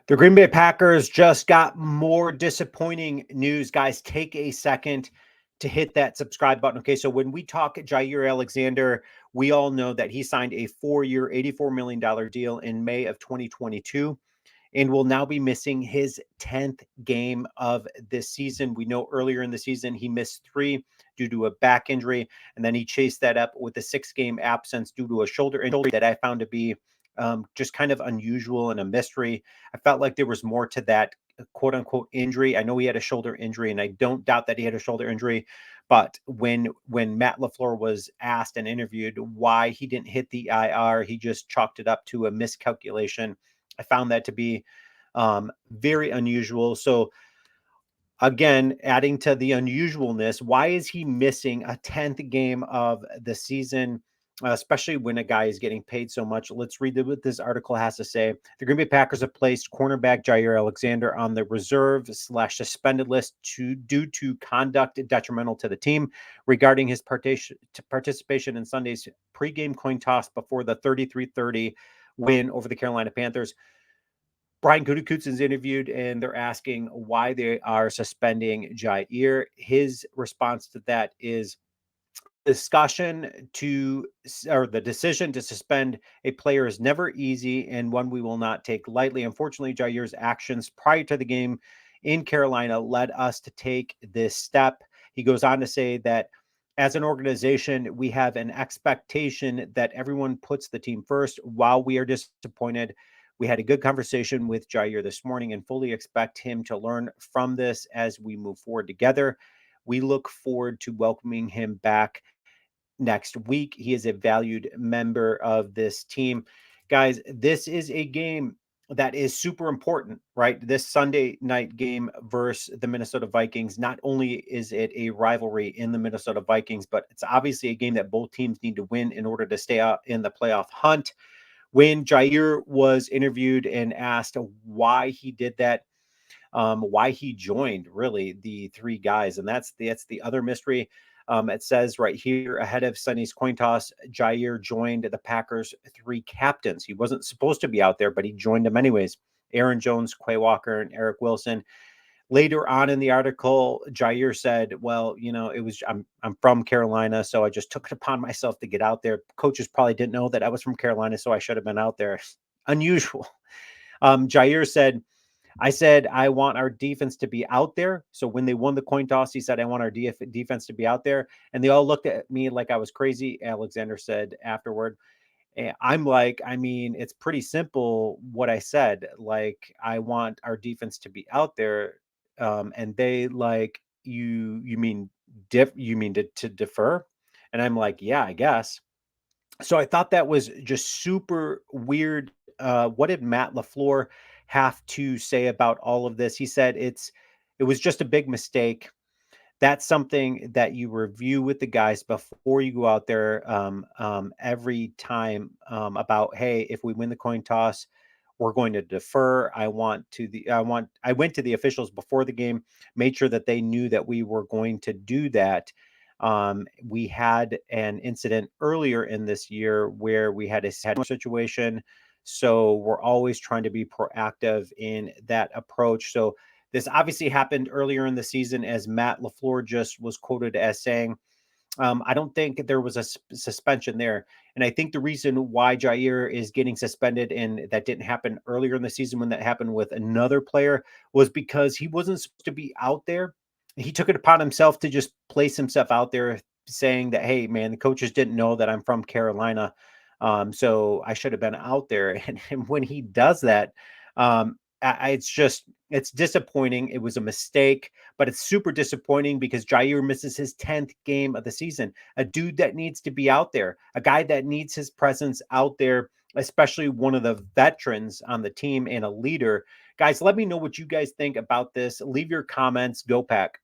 The Green Bay Packers just got more disappointing news. Guys, take a second to hit that subscribe button. Okay, so when we talk Jaire Alexander, we all know that he signed a 4-year, $84 million deal in May of 2022 and will now be missing his 10th game of this season. We know earlier in the season he missed 3 due to a back injury, and then he chased that up with a 6-game absence due to a shoulder injury that I found to be just kind of unusual and a mystery. I felt like there was more to that quote unquote injury. I know he had a shoulder injury, and I don't doubt that he had a shoulder injury. But when Matt LaFleur was asked and interviewed why he didn't hit the IR, he just chalked it up to a miscalculation. I found that to be very unusual. So again, adding to the unusualness, why is he missing a 10th game of the season, especially when a guy is getting paid so much? Let's read what this article has to say. The Green Bay Packers have placed cornerback Jaire Alexander on the reserve/suspended list due to conduct detrimental to the team regarding his participation in Sunday's pregame coin toss before the 33-30 win over the Carolina Panthers. Brian Gutekunst is interviewed, and they're asking why they are suspending Jaire. His response to that is the decision to suspend a player is never easy and one we will not take lightly. Unfortunately, Jaire's actions prior to the game in Carolina led us to take this step. He goes on to say that as an organization, we have an expectation that everyone puts the team first. While we are disappointed, we had a good conversation with Jaire this morning and fully expect him to learn from this as we move forward together. We look forward to welcoming him back next week. He is a valued member of this team. Guys, this is a game that is super important, right? This Sunday night game versus the Minnesota Vikings. Not only is it a rivalry in the Minnesota Vikings, but it's obviously a game that both teams need to win in order to stay out in the playoff hunt. When Jaire was interviewed and asked why he did that, why he joined really the 3 guys, and that's the other mystery. It says right here ahead of Sunday's coin toss, Jaire joined the Packers' 3 captains. He wasn't supposed to be out there, but he joined them anyways. Aaron Jones, Quay Walker, and Eric Wilson. Later on in the article, Jaire said, "Well, I'm from Carolina, so I just took it upon myself to get out there. Coaches probably didn't know that I was from Carolina, so I should have been out there." Unusual. Jaire said, "I said I want our defense to be out there." So when they won the coin toss, he said, "I want our defense to be out there," and they all looked at me like I was crazy. Alexander said afterward. And I'm like, I mean, it's pretty simple what I said. Like, I want our defense to be out there. And they like, you mean to defer? And I'm like, yeah, I guess. So I thought that was just super weird. What did Matt LaFleur have to say about all of this? He said it was just a big mistake. That's something that you review with the guys before you go out there every time about, hey, if we win the coin toss, we're going to defer. I went to the officials before the game, made sure that they knew that we were going to do that. We had an incident earlier in this year where we had a situation. So we're always trying to be proactive in that approach. So this obviously happened earlier in the season, as Matt LaFleur just was quoted as saying, I don't think there was a suspension there. And I think the reason why Jaire is getting suspended and that didn't happen earlier in the season when that happened with another player was because he wasn't supposed to be out there. He took it upon himself to just place himself out there saying that, hey, man, the coaches didn't know that I'm from Carolina. So I should have been out there. And when he does that, it's disappointing. It was a mistake, but it's super disappointing because Jaire misses his 10th game of the season. A dude that needs to be out there, a guy that needs his presence out there, especially one of the veterans on the team and a leader. Guys, let me know what you guys think about this. Leave your comments. Go Pack.